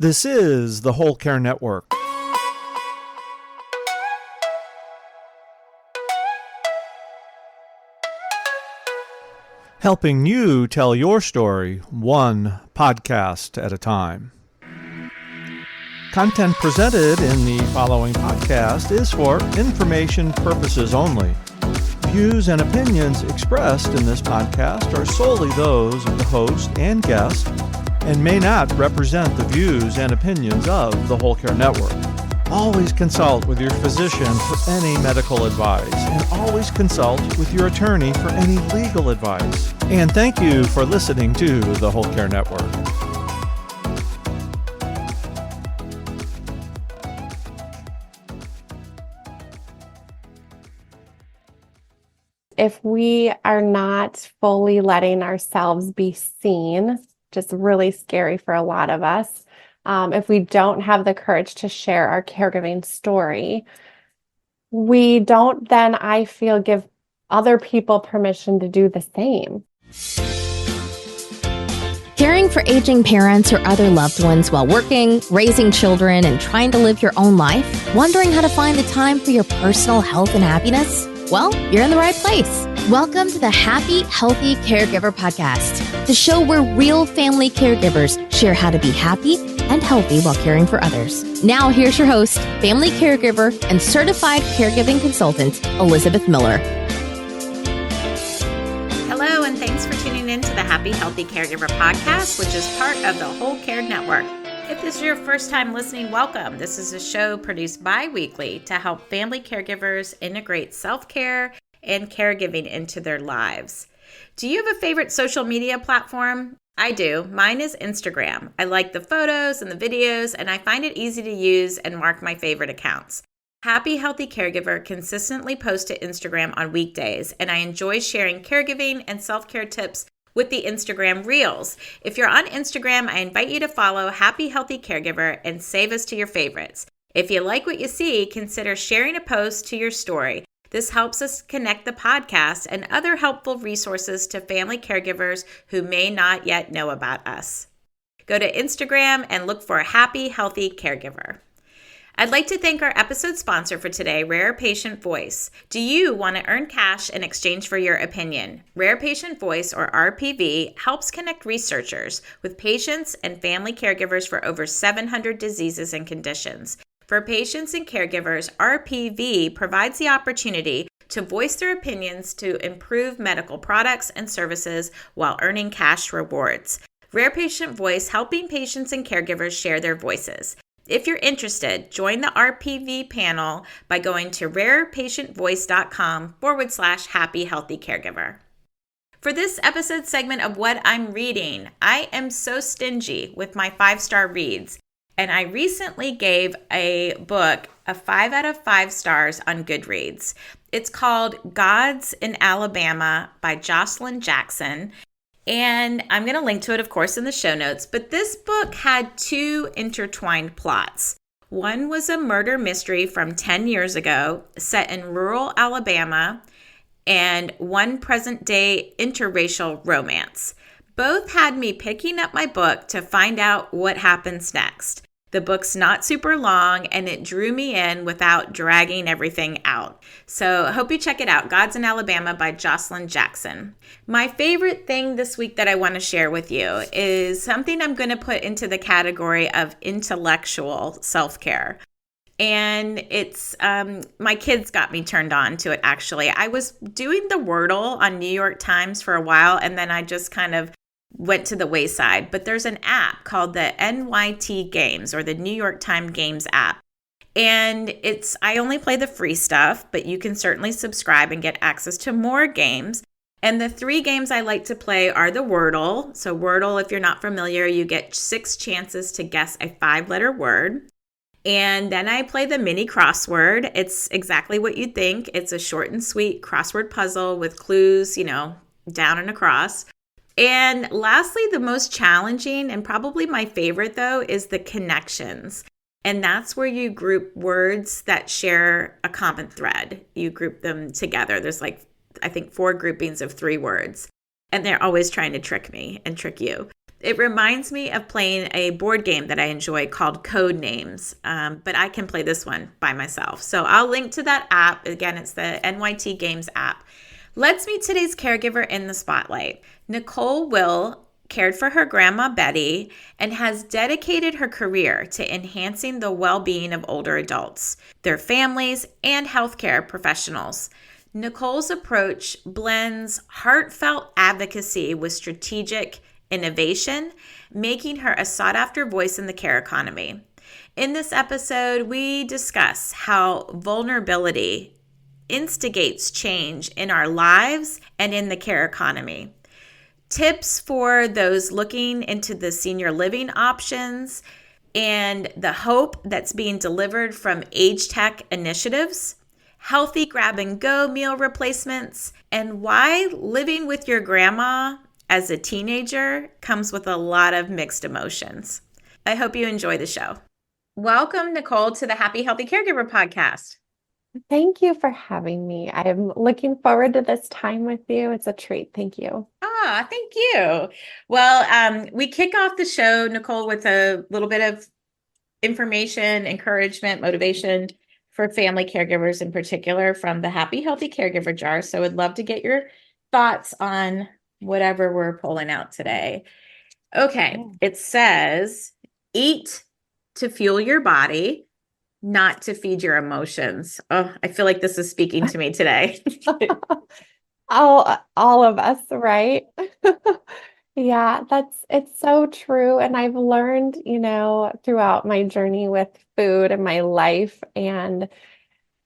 This is the Whole Care Network. Helping you tell your story one podcast at a time. Content presented in the following podcast is for information purposes only. Views and opinions expressed in this podcast are solely those of the host and guest and may not represent the views and opinions of the Whole Care Network. Always consult with your physician for any medical advice, and always consult with your attorney for any legal advice. And thank you for listening to the Whole Care Network. If we are not fully letting ourselves be seen, just really scary for a lot of us, if we don't have the courage to share our caregiving story, we don't then, I feel, give other people permission to do the same. Caring for aging parents or other loved ones while working, raising children, and trying to live your own life? Wondering how to find the time for your personal health and happiness? Well, you're in the right place. Welcome to the Happy Healthy Caregiver podcast, the show where real family caregivers share how to be happy and healthy while caring for others. Now, here's your host, family caregiver, and certified caregiving consultant, Elizabeth Miller. Hello, and thanks for tuning in to the Happy Healthy Caregiver podcast, which is part of the Whole Care Network. If this is your first time listening, welcome. This is a show produced bi-weekly to help family caregivers integrate self-care and caregiving into their lives. Do you have a favorite social media platform? I do. Mine is Instagram. I like the photos and the videos, and I find it easy to use and mark my favorite accounts. Happy Healthy Caregiver consistently posts to Instagram on weekdays, and I enjoy sharing caregiving and self-care tips with the Instagram Reels. If you're on Instagram, I invite you to follow Happy Healthy Caregiver and save us to your favorites. If you like what you see, consider sharing a post to your story. This helps us connect the podcast and other helpful resources to family caregivers who may not yet know about us. Go to Instagram and look for Happy Healthy Caregiver. I'd like to thank our episode sponsor for today, Rare Patient Voice. Do you want to earn cash in exchange for your opinion? Rare Patient Voice, or RPV, helps connect researchers with patients and family caregivers for over 700 diseases and conditions. For patients and caregivers, RPV provides the opportunity to voice their opinions to improve medical products and services while earning cash rewards. Rare Patient Voice, helping patients and caregivers share their voices. If you're interested, join the RPV panel by going to rarepatientvoice.com/Happy Healthy Caregiver. For this episode segment of What I'm Reading, I am so stingy with my 5-star reads, and I recently gave a book a 5 out of 5 stars on Goodreads. It's called Gods in Alabama by Jocelyn Jackson. And I'm going to link to it, of course, in the show notes. But this book had 2 intertwined plots. One was a murder mystery from 10 years ago set in rural Alabama, and one present-day interracial romance. Both had me picking up my book to find out what happens next. The book's not super long, and it drew me in without dragging everything out. So I hope you check it out, Gods in Alabama by Jocelyn Jackson. My favorite thing this week that I want to share with you is something I'm going to put into the category of intellectual self-care. And it's, my kids got me turned on to it, actually. I was doing the Wordle on New York Times for a while, and then I just kind of went to the wayside. But there's an app called the NYT Games, or the New York Times Games app. And I only play the free stuff, but you can certainly subscribe and get access to more games. And the 3 games I like to play are the Wordle. So Wordle, if you're not familiar, you get 6 chances to guess a 5-letter word. And then I play the mini crossword. It's exactly what you'd think. It's a short and sweet crossword puzzle with clues, down and across. And lastly, the most challenging and probably my favorite, though, is the connections. And that's where you group words that share a common thread. You group them together. There's I think 4 groupings of 3 words. and they're always trying to trick me and trick you. It reminds me of playing a board game that I enjoy called Code Names, but I can play this one by myself. So I'll link to that app. Again, it's the NYT Games app. Let's meet today's caregiver in the spotlight. Nicole Will cared for her grandma Betty and has dedicated her career to enhancing the well-being of older adults, their families, and healthcare professionals. Nicole's approach blends heartfelt advocacy with strategic innovation, making her a sought-after voice in the care economy. In this episode, we discuss how vulnerability instigates change in our lives and in the care economy. Tips for those looking into the senior living options and the hope that's being delivered from age tech initiatives, healthy grab-and-go meal replacements, and why living with your grandma as a teenager comes with a lot of mixed emotions. I hope you enjoy the show. Welcome, Nicole, to the Happy Healthy Caregiver podcast. Thank you for having me. I'm looking forward to this time with you. It's a treat. Thank you. Thank you. Well, we kick off the show, Nicole, with a little bit of information, encouragement, motivation for family caregivers in particular from the Happy Healthy Caregiver jar. So I'd love to get your thoughts on whatever we're pulling out today. Okay, It says, eat to fuel your body, not to feed your emotions. Oh, I feel like this is speaking to me today. All of us, right? Yeah, it's so true. And I've learned, throughout my journey with food and my life, and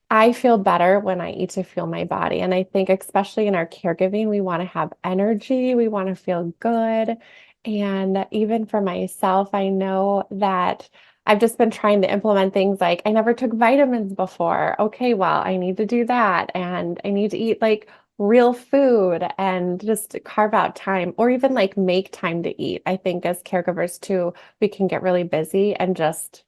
I feel better when I eat to fuel my body. And I think especially in our caregiving, we want to have energy, we want to feel good. And even for myself, I know that I've just been trying to implement things like I never took vitamins before. Okay, well, I need to do that. And I need to eat like real food and just carve out time or even like make time to eat. I think as caregivers too, we can get really busy and just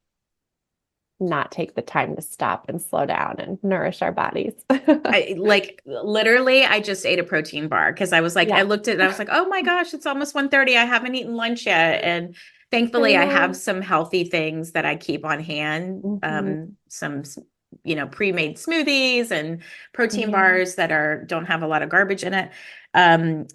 not take the time to stop and slow down and nourish our bodies. I just ate a protein bar because I was like, I looked at it and I was like, oh my gosh, it's almost 1:30. I haven't eaten lunch yet. And thankfully I have some healthy things that I keep on hand. Some pre-made smoothies and protein bars that don't have a lot of garbage in it.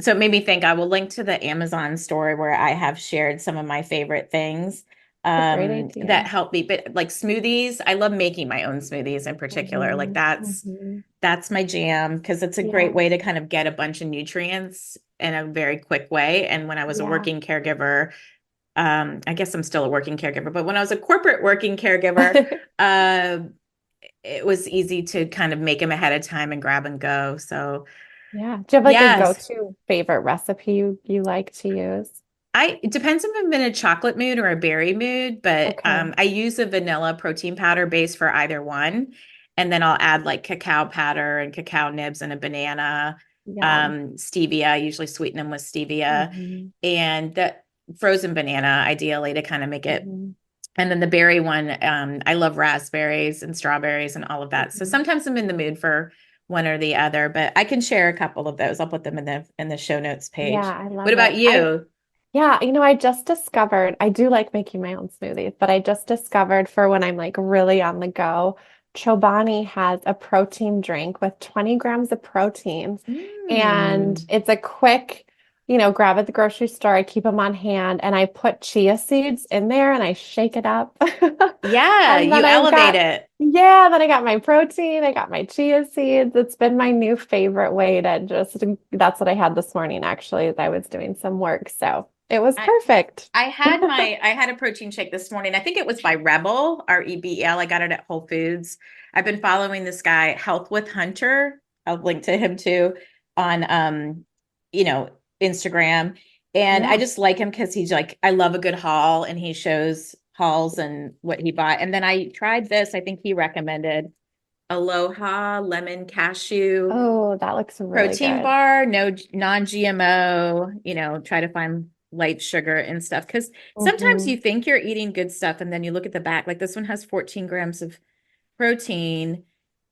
So it made me think I will link to the Amazon store where I have shared some of my favorite things that help me. But like smoothies, I love making my own smoothies in particular. Like that's my jam because it's a great way to kind of get a bunch of nutrients in a very quick way. And when I was a working caregiver, I guess I'm still a working caregiver, but when I was a corporate working caregiver, it was easy to kind of make them ahead of time and grab and go. So do you have like a go-to favorite recipe you like to use? It depends if I'm in a chocolate mood or a berry mood, but I use a vanilla protein powder base for either one. And then I'll add like cacao powder and cacao nibs and a banana, stevia. I usually sweeten them with stevia and the frozen banana, ideally, to kind of make it. And then the berry one, I love raspberries and strawberries and all of that. So sometimes I'm in the mood for one or the other, but I can share a couple of those. I'll put them in the show notes page. Yeah, I love it. What about you? I just discovered, I do like making my own smoothies, but I just discovered for when I'm like really on the go, Chobani has a protein drink with 20 grams of protein. And it's a quick, grab at the grocery store. I keep them on hand and I put chia seeds in there and I shake it up. Yeah, you elevate it. Yeah, then I got my protein, I got my chia seeds. It's been my new favorite way to that's what I had this morning actually as I was doing some work. So it was perfect. I had a protein shake this morning. I think it was by Rebel, REBEL. I got it at Whole Foods. I've been following this guy, Health with Hunter. I'll link to him too on Instagram. And I just like him because he's like, I love a good haul and he shows hauls and what he bought. And then I tried this. I think he recommended Aloha lemon cashew. Oh, that looks really protein good. bar, no non-GMO, try to find light sugar and stuff. Because sometimes you think you're eating good stuff and then you look at the back, like this one has 14 grams of protein,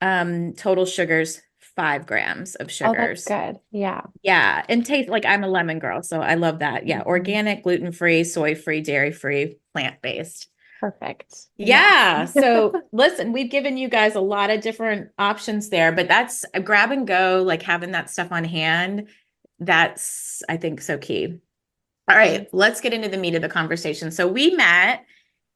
total sugars 5 grams of Oh, that's sugars. good. Yeah. Yeah. And taste, like, I'm a lemon girl, so I love that. Yeah. Mhm. Organic, gluten-free, soy-free, dairy-free, plant-based. Perfect. Yeah. Yeah. So listen, we've given you guys a lot of different options there, but that's a grab and go, like having that stuff on hand. That's, I think, so key. All right, let's get into the meat of the conversation. So we met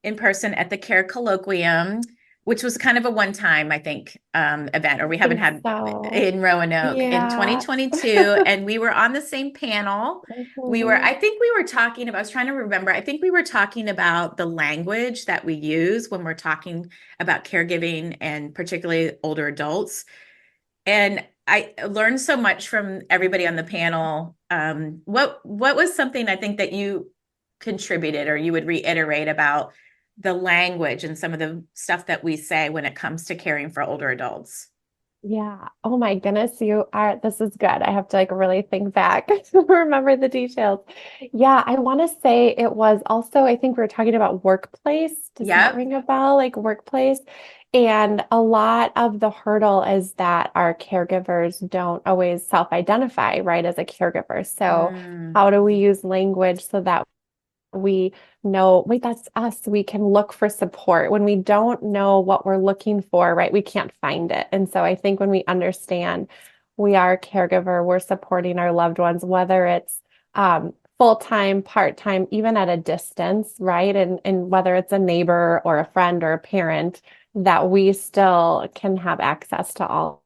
in person at the Care Colloquium, which was kind of a one-time, I think, event, or we I haven't think had so. in Roanoke in Yeah. 2022, and we were on the same panel. Mhm. I think we were talking about, I was trying to remember, I think we were talking about the language that we use when we're talking about caregiving and particularly older adults. And I learned so much from everybody on the panel. What was something I think that you contributed or you would reiterate about the language and some of the stuff that we say when it comes to caring for older adults? Yeah. Oh my goodness, this is good. I have to like really think back to remember the details. Yeah, I want to say it was also, I think we were talking about workplace. Does that Yep. ring a bell? Like workplace. And a lot of the hurdle is that our caregivers don't always self-identify, right, as a caregiver. So Mm, how do we use language so that we know, wait, that's us. We can look for support. When we don't know what we're looking for, right, we can't find it. And so I think when we understand we are a caregiver, we're supporting our loved ones, whether it's full-time, part-time, even at a distance, right? And whether it's a neighbor or a friend or a parent, that we still can have access to all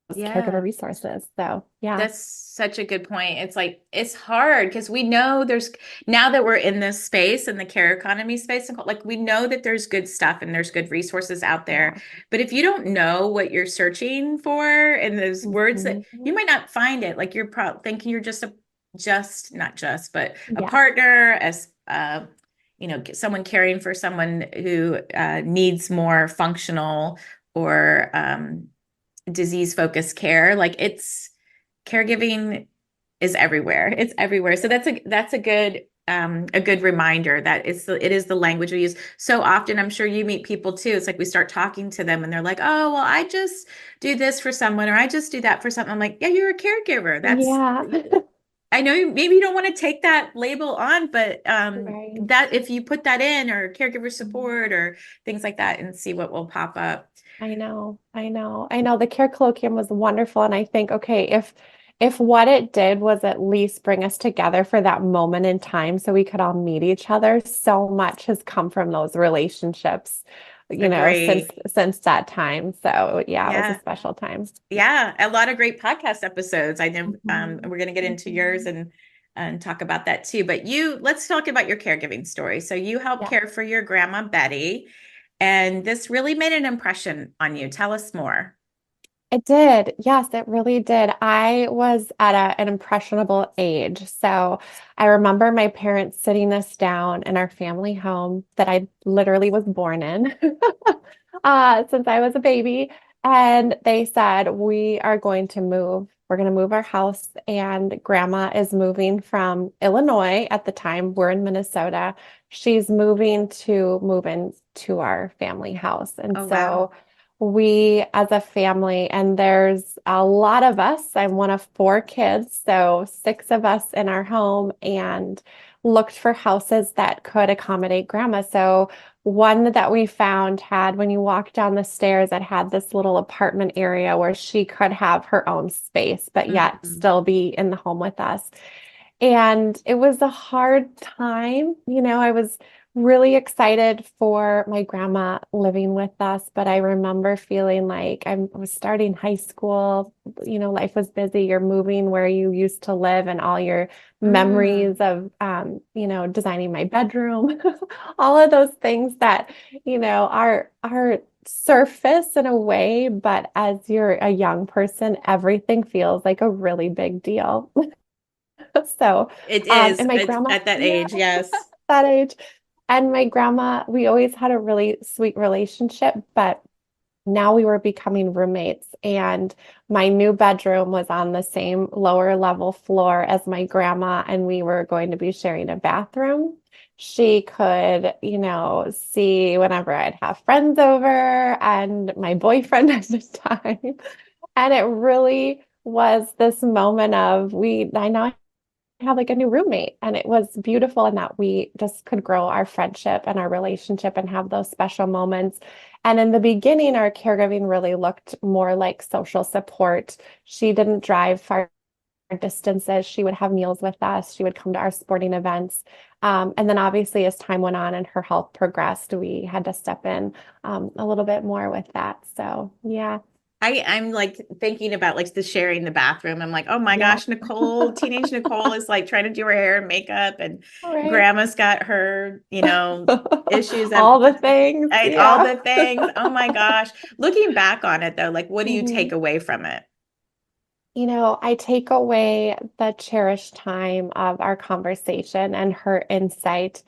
those caregiver yeah. resources. So yeah. That's such a good point. It's like, it's hard because we know there's, now that we're in this space, in the care economy space, like we know that there's good stuff and there's good resources out there. Yeah. But if you don't know what you're searching for and those words that you Mhm. might not find it, like you're thinking you're not just, but a Yeah. partner, as, someone caring for someone who needs more functional or disease focused care. Like it's, caregiving is everywhere. It's everywhere. So that's a good reminder that it is the language we use. So often I'm sure you meet people too. It's like we start talking to them and they're like, "Oh, well, I just do this for someone or I just do that for something." I'm like, "Yeah, you're a caregiver. That's Yeah. I know maybe you don't want to take that label on, but Right. that if you put that in or caregiver support or things like that and see what will pop up." I know. I know. I know the care colloquium was wonderful. And I think, okay, if what it did was at least bring us together for that moment in time so we could all meet each other, so much has come from those relationships, since Agree. that time. So yeah, it was a Yeah. special time. Yeah, a lot of great podcast episodes. I know Mhm. we're going to get into yours Mhm. and talk about that too. But let's talk about your caregiving story. So you helped Yeah. care for your grandma Betty, and this really made an impression on you. Tell us more. It did. Yes, it really did. I was at an impressionable age. So I remember my parents sitting us down in our family home that I literally was born in since I was a baby. And they said, we are going to move. We're going to move our house. And grandma is moving from Illinois at the time. We're in Minnesota. She's move into our family house. And Oh, wow. so we as a family, and there's a lot of us. I'm one of four kids, so six of us in our home, and looked for houses that could accommodate grandma. So one that we found had, when you walk down the stairs, it had this little apartment area where she could have her own space, but yet Mhm. still be in the home with us. And it was a hard time. I was really excited for my grandma living with us, but I remember feeling like I was starting high school. Life was busy. You're moving where you used to live and all your Mm. memories of, designing my bedroom, all of those things that, are surface in a way, but as you're a young person, everything feels like a really big deal. So, It is. and my It's grandma, at that yeah, age, yes. that age. And my grandma, we always had a really sweet relationship, but now we were becoming roommates. And my new bedroom was on the same lower level floor as my grandma, and we were going to be sharing a bathroom. She could, see whenever I'd have friends over and my boyfriend at the time. And it really was this moment of I now have like a new roommate, and it was beautiful in that we just could grow our friendship and our relationship and have those special moments. And in the beginning, our caregiving really looked more like social support. She didn't drive far distances. She would have meals with us. She would come to our sporting events. And then obviously as time went on and her health progressed, we had to step in a little bit more with that. So yeah. I'm like thinking about like the sharing the bathroom. I'm like, oh my Yeah. gosh, teenage Nicole is like trying to do her hair and makeup, and All right. grandma's got her, issues of All the things. all Yeah. the things. Oh my gosh. Looking back on it though, like what do you Mhm. take away from it? I take away the cherished time of our conversation and her insight,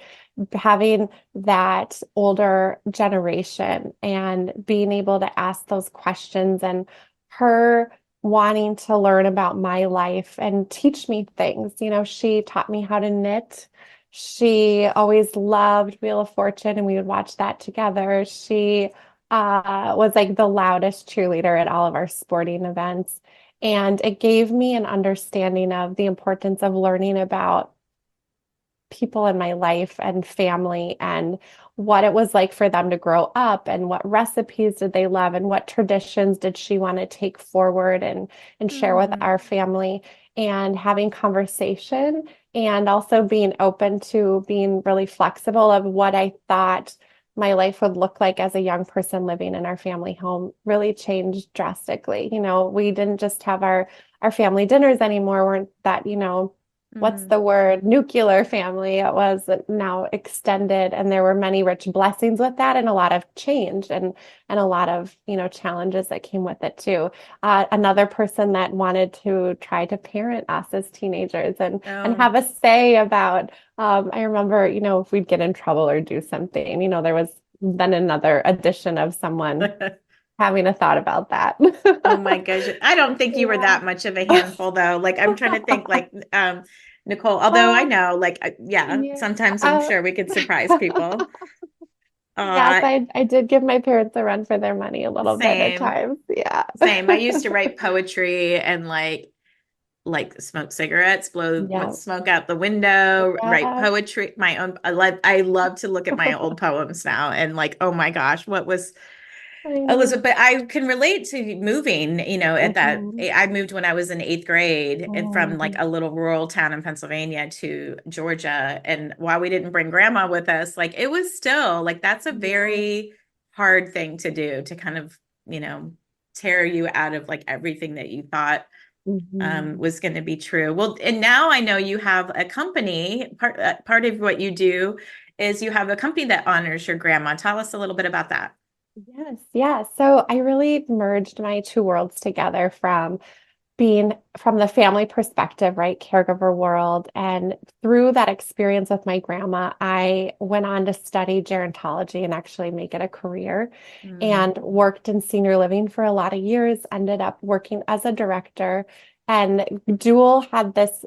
having that older generation and being able to ask those questions, and her wanting to learn about my life and teach me things. She taught me how to knit. She always loved Wheel of Fortune, and we would watch that together. She was like the loudest cheerleader at all of our sporting events. And it gave me an understanding of the importance of learning about people in my life and family, and what it was like for them to grow up, and what recipes did they love, and what traditions did she want to take forward and share with Mm. our family, and having conversation, and also being open to being really flexible of what I thought my life would look like as a young person living in our family home really changed drastically. We didn't just have our family dinners anymore, weren't that, what's Mhm. the word, nuclear family. It was now extended, and there were many rich blessings with that, and a lot of change, and a lot of challenges that came with it too. Another person that wanted to try to parent us as teenagers, and Oh. have a say about. I remember, if we'd get in trouble or do something, there was then another addition of someone having a thought about that. Oh my gosh. I don't think you were Yeah. that much of a handful though. Like I'm trying to think like Nicole, although I know like yeah, Yeah. sometimes I'm Uh, sure we could surprise people. yes, Uh I did give my parents a run for their money a little bit at same. times. Yeah. Same. I used to write poetry and like smoke cigarettes, blow Yeah. smoke out the window, write Yeah. poetry, my own. I love to look at my old poems now and like, oh my gosh, what was I know. Elizabeth, I can relate to moving, at that. Mhm. I moved when I was in eighth grade and from like Oh, a little rural town in Pennsylvania to Georgia. And while we didn't bring grandma with us, like it was still like that's a yeah. very hard thing to do to kind of, you know, tear you out of like everything that you thought Mhm. was going to be true. Well, and now I know you have a company. Part of what you do is you have a company that honors your grandma. Tell us a little bit about that. Yes, yeah. So I really merged my two worlds together, from being from the family perspective, right? Caregiver world. And through that experience with my grandma, I went on to study gerontology and actually make it a career, Mm. and worked in senior living for a lot of years, ended up working as a director. And Dual had this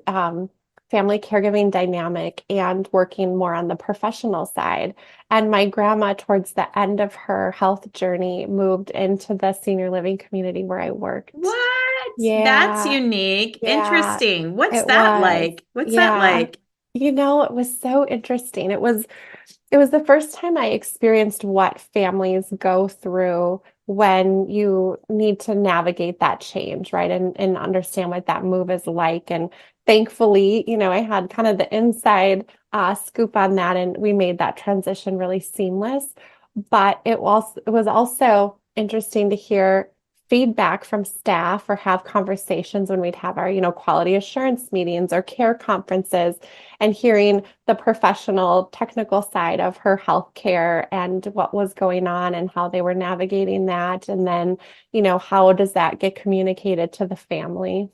family caregiving dynamic and working more on the professional side. And my grandma, towards the end of her health journey, moved into the senior living community where I worked. What? That's Yeah, unique. yeah, Interesting. What's it that was. like? What's that Yeah. like? It was so interesting. It was the first time I experienced what families go through when you need to navigate that change, right? And understand what that move is like. And thankfully, I had kind of the inside scoop on that, and we made that transition really seamless. But it was also interesting to hear feedback from staff, or have conversations when we'd have our, quality assurance meetings or care conferences, and hearing the professional technical side of her healthcare and what was going on and how they were navigating that. And then, how does that get communicated to the family?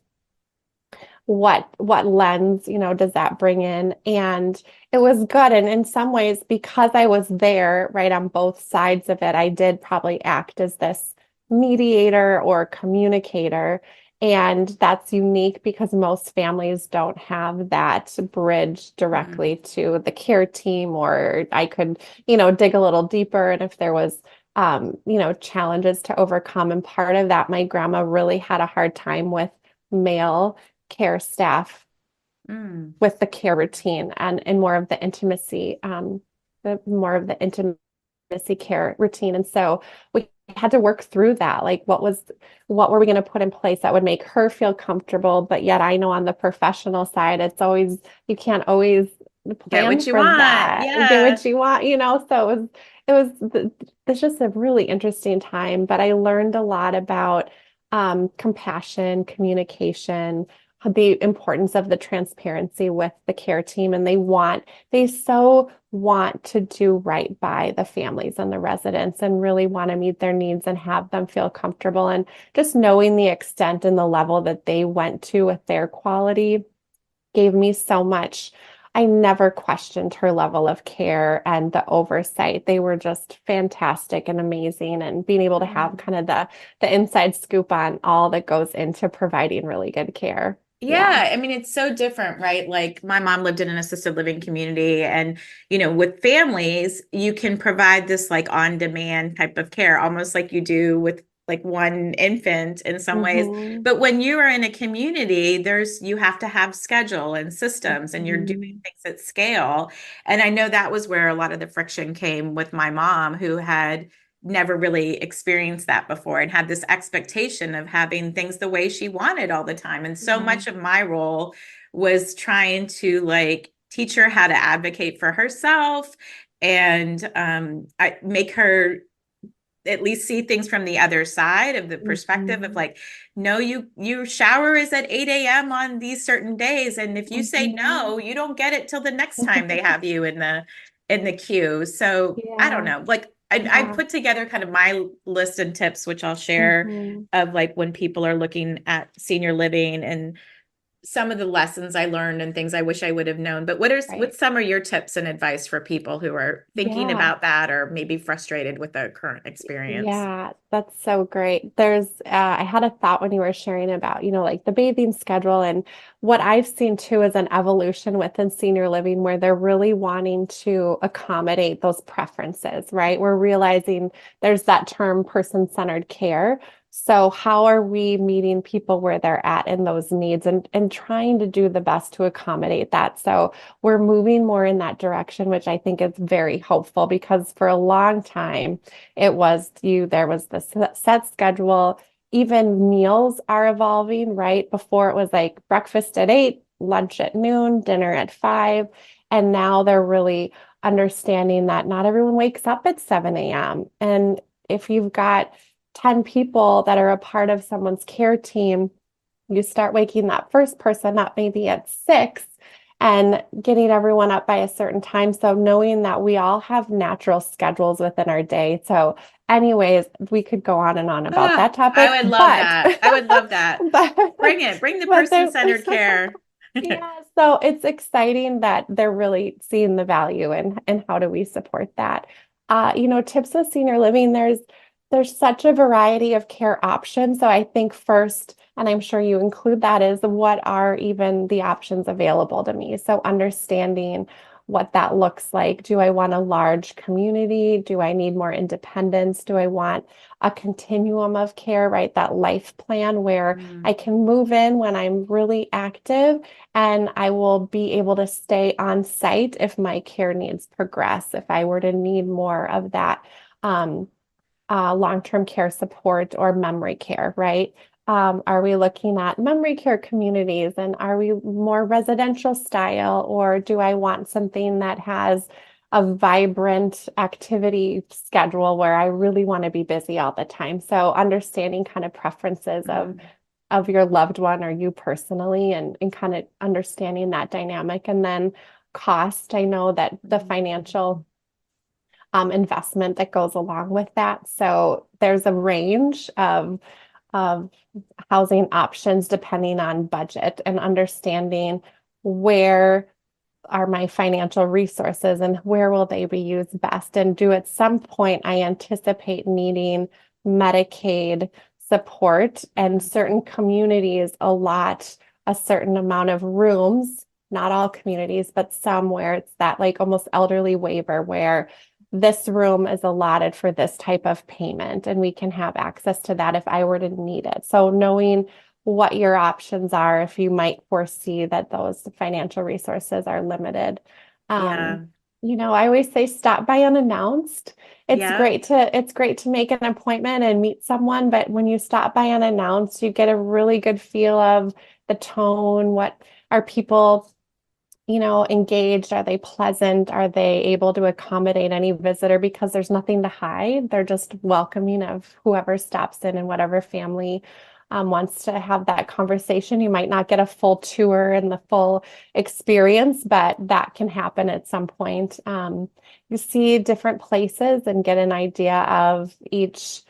What lens, does that bring in? And it was good. And in some ways, because I was there right on both sides of it, I did probably act as this mediator or communicator. And that's unique because most families don't have that bridge Mm. directly to the care team, or I could, dig a little deeper. And if there was challenges to overcome. And part of that, my grandma really had a hard time with male care staff with the care routine and more of the intimacy, care routine. And so we had to work through that. Like what were we going to put in place that would make her feel comfortable? But yet I know on the professional side, you can't always Get plan what you for want. that. Yeah. Get what you want, so it's just a really interesting time, but I learned a lot about compassion, communication, the importance of the transparency with the care team. And they so want to do right by the families and the residents and really want to meet their needs and have them feel comfortable. And just knowing the extent and the level that they went to with their quality gave me so much. I never questioned her level of care and the oversight. They were just fantastic and amazing, and being able to have kind of the inside scoop on all that goes into providing really good care. Yeah. I mean, it's so different, right? Like my mom lived in an assisted living community, and, with families, you can provide this like on demand type of care, almost like you do with like one infant in some ways. But when you are in a community, you have to have schedule and systems, and you're doing things at scale. And I know that was where a lot of the friction came with my mom, who had never really experienced that before and had this expectation of having things the way she wanted all the time. And so much of my role was trying to like teach her how to advocate for herself and I make her at least see things from the other side of the perspective of like, no, your shower is at 8 a.m. on these certain days. And if you say no, you don't get it till the next time they have you in the queue. So I don't know, like I put together kind of my list and tips, which I'll share of like when people are looking at senior living and some of the lessons I learned and things I wish I would have known. But what's some of your tips and advice for people who are thinking about that or maybe frustrated with the current experience? Yeah, that's so great. I had a thought when you were sharing about, like the bathing schedule, and what I've seen too is an evolution within senior living where they're really wanting to accommodate those preferences, right? We're realizing there's that term person-centered care. So how are we meeting people where they're at in those needs and trying to do the best to accommodate that? So we're moving more in that direction, which I think is very hopeful, because for a long time there was this set schedule. Even meals are evolving, right? Before it was like breakfast at 8, lunch at noon, dinner at 5. And now they're really understanding that not everyone wakes up at 7 a.m. And if you've got 10 people that are a part of someone's care team, you start waking that first person up maybe at 6 and getting everyone up by a certain time. So knowing that we all have natural schedules within our day. So anyways, we could go on and on about that topic. I would love that. I would love that. Bring the person-centered care. Yeah, so it's exciting that they're really seeing the value and how do we support that. Tips with senior living, there's such a variety of care options. So I think first, and I'm sure you include that, is what are even the options available to me? So understanding what that looks like. Do I want a large community? Do I need more independence? Do I want a continuum of care, right? That life plan where I can move in when I'm really active and I will be able to stay on site if my care needs progress, if I were to need more of that long-term care support or memory care, right? Are we looking at memory care communities, and are we more residential style, or do I want something that has a vibrant activity schedule where I really want to be busy all the time? So understanding kind of preferences of your loved one or you personally, and kind of understanding that dynamic. And then cost, I know that the financial investment that goes along with that. So there's a range of housing options depending on budget, and understanding where are my financial resources and where will they be used best. And do at some point I anticipate needing Medicaid support, and certain communities allot a certain amount of rooms, not all communities, but some where it's that like almost elderly waiver where this room is allotted for this type of payment, and we can have access to that if I were to need it. So knowing what your options are if you might foresee that those financial resources are limited. Yeah. I always say stop by unannounced. Yeah. It's great to make an appointment and meet someone, but when you stop by unannounced, you get a really good feel of the tone. What are people, engaged? Are they pleasant? Are they able to accommodate any visitor? Because there's nothing to hide. They're just welcoming of whoever stops in and whatever family wants to have that conversation. You might not get a full tour and the full experience, but that can happen at some point. You see different places and get an idea of each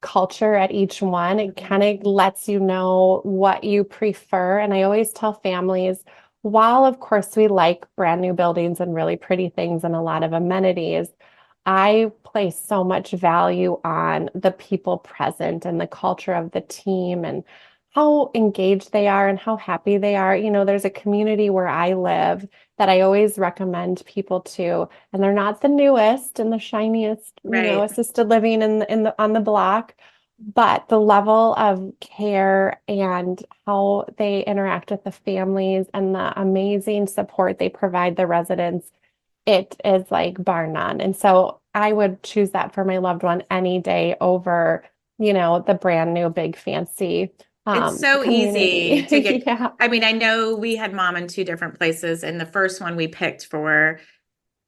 culture at each one. It kind of lets you know what you prefer. And I always tell families, while of course we like brand new buildings and really pretty things and a lot of amenities, I place so much value on the people present and the culture of the team and how engaged they are and how happy they are. There's a community where I live that I always recommend people to, and they're not the newest and the shiniest, Right. assisted living on the block, but the level of care and how they interact with the families and the amazing support they provide the residents, it is like bar none. And so I would choose that for my loved one any day over, the brand new big fancy It's so community. easy to get. Yeah. I mean, I know we had mom in two different places, and the first one we picked for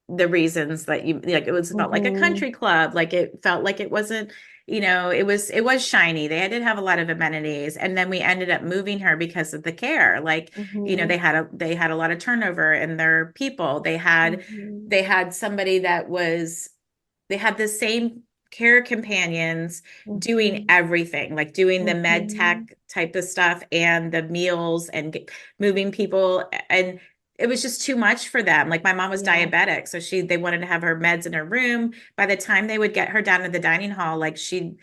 the reasons that you like, it was felt like a Mhm. country club. Like it felt like it wasn't, it was shiny. They did have a lot of amenities. And then we ended up moving her because of the care. Like, Mhm. they had a lot of turnover in their people. Mhm. They had somebody they had the same care companions doing Mhm. everything, like doing the med Mhm. tech type of stuff and the meals and moving people. And it was just too much for them. Like my mom was Yeah. diabetic, so they wanted to have her meds in her room. By the time they would get her down to the dining hall, like she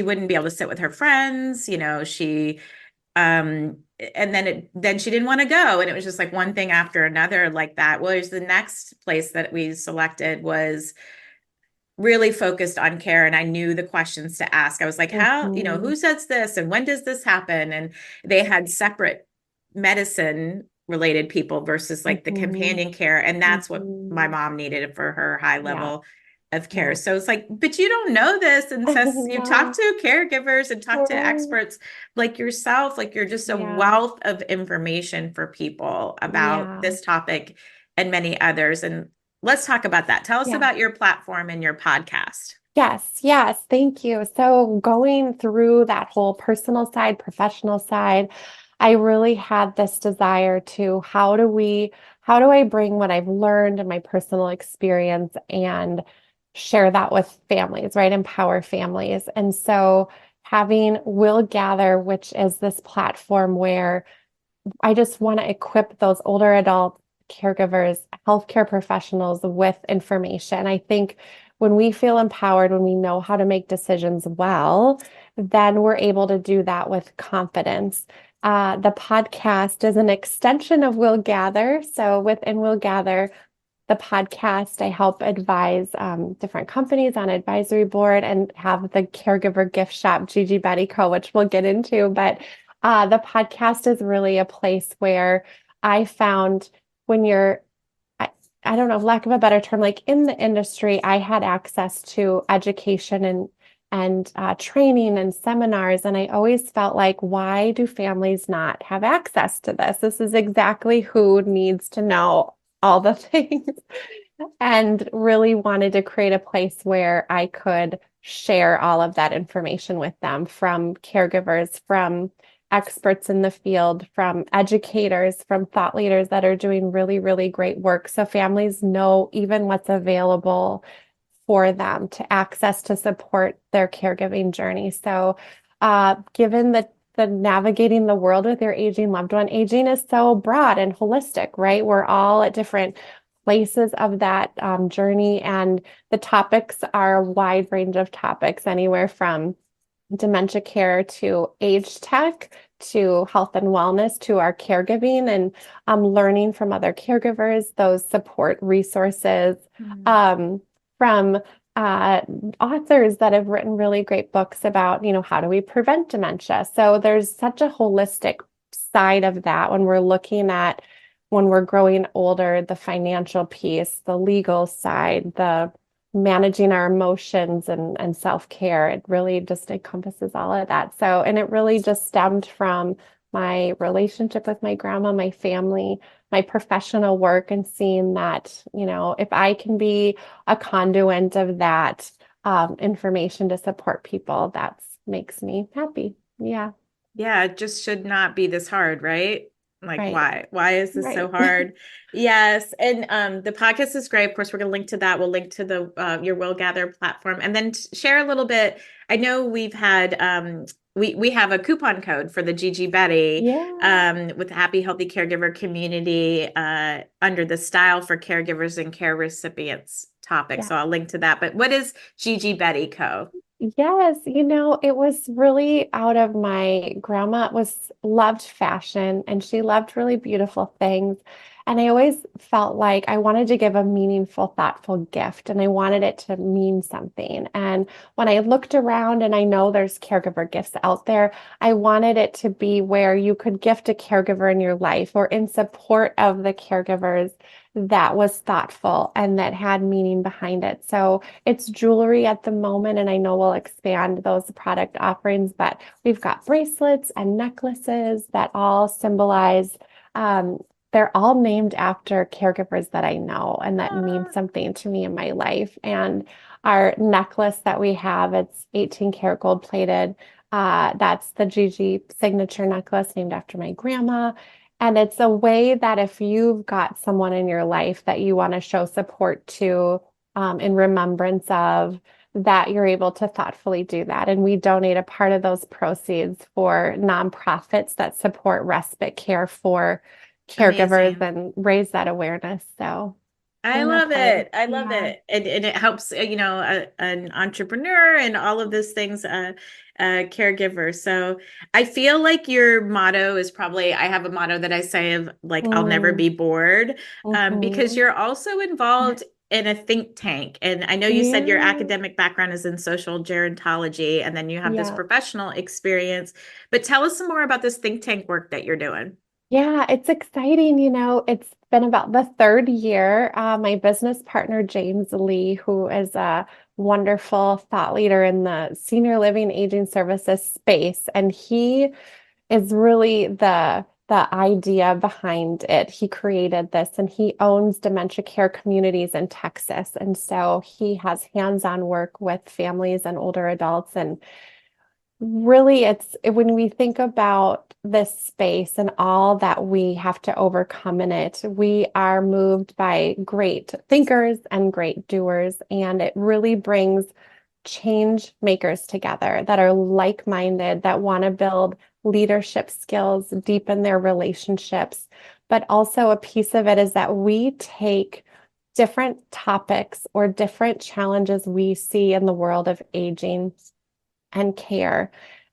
wouldn't be able to sit with her friends, and then she didn't want to go, and it was just like one thing after another like that. Well, there's the next place that we selected was really focused on care, and I knew the questions to ask. I was like, how, Mhm. who says this and when does this happen? And they had separate medicine related people versus like the Mhm. companion care, and that's what my Mhm. mom needed for her high Yeah. level of care. Yeah. So it's like, but you don't know this unless you talk No. to caregivers and talk to Right. experts like yourself. Like you're just a Yeah. wealth of information for people about Yeah. this topic and many others. And let's talk about that. Tell us Yeah. about your platform and your podcast. Yes, yes, thank you. So going through that whole personal side, professional side, I really had this desire to how do I bring what I've learned in my personal experience and share that with families, right? Empower families. And so having Will Gather, which is this platform where I just want to equip those older adult caregivers, healthcare professionals with information. I think when we feel empowered, when we know how to make decisions well, then we're able to do that with confidence. The podcast is an extension of Will Gather. So within Will Gather, the podcast, I help advise different companies on advisory board and have the caregiver gift shop, Gigi Betty Co., which we'll get into. But the podcast is really a place where I found when I, I don't know, lack of a better term, like in the industry, I had access to education and training and seminars. And I always felt like, why do families not have access to this? This is exactly who needs to know all the things. And really wanted to create a place where I could share all of that information with them from caregivers, from experts in the field, from educators, from thought leaders that are doing really, really great work. So families know even what's available for them to access to support their caregiving journey. So, given the navigating the world with your aging loved one, aging is so broad and holistic, right? We're all at different places of that journey, and the topics are a wide range of topics, anywhere from dementia care to age tech to health and wellness to our caregiving and learning from other caregivers, those support resources. Mm. Um, from uh, authors that have written really great books about, how do we prevent dementia? So there's such a holistic side of that when we're looking at when we're growing older, the financial piece, the legal side, the managing our emotions and self-care. It really just encompasses all of that. So, and it really just stemmed from my relationship with my grandma, my family, my professional work, and seeing that, if I can be a conduit of that information to support people, that makes me happy. Yeah. Yeah, it just should not be this hard, right? Like, Right. why is this so Right. hard? Yes. And the podcast is great. Of course, we're going to link to that. We'll link to the your Will Gather platform, and then share a little bit. I know we've had we have a coupon code for the Gigi Betty Yeah. with the Happy Healthy Caregiver community under the Style for Caregivers and Care Recipients topic. Yeah. So I'll link to that. But what is Gigi Betty Co? Yes, it was really out of my grandma loved fashion and she loved really beautiful things. And I always felt like I wanted to give a meaningful, thoughtful gift and I wanted it to mean something. And when I looked around and I know there's caregiver gifts out there, I wanted it to be where you could gift a caregiver in your life or in support of the caregivers that was thoughtful and that had meaning behind it. So it's jewelry at the moment, and I know we'll expand those product offerings, but we've got bracelets and necklaces that all symbolize, they're all named after caregivers that I know and that mean something to me in my life. And our necklace that we have, it's 18 karat gold plated. That's the Gigi signature necklace named after my grandma. And it's a way that if you've got someone in your life that you want to show support to, in remembrance of, that you're able to thoughtfully do that. And we donate a part of those proceeds for nonprofits that support respite care for caregivers Amazing. and raise that awareness. So I we're not love part. it. I love Yeah. it. And it helps, an entrepreneur and all of those things, caregiver. So I feel like your motto is probably, I have a motto that I say of like, I'll never Mm, be bored, because mhm. you're also involved in a think tank. And I know you said your Yeah. academic background is in social gerontology, and then you have this Yeah. professional experience, but tell us some more about this think tank work that you're doing. Yeah, it's exciting. It's been about the third year. My business partner, James Lee, who is a wonderful thought leader in the senior living aging services space, and he is really the idea behind it. He created this and he owns dementia care communities in Texas. And so he has hands-on work with families and older adults. And really, when we think about this space and all that we have to overcome in it, we are moved by great thinkers and great doers, and it really brings change makers together that are like-minded, that want to build leadership skills, deepen their relationships. But also, a piece of it is that we take different topics or different challenges we see in the world of aging and care.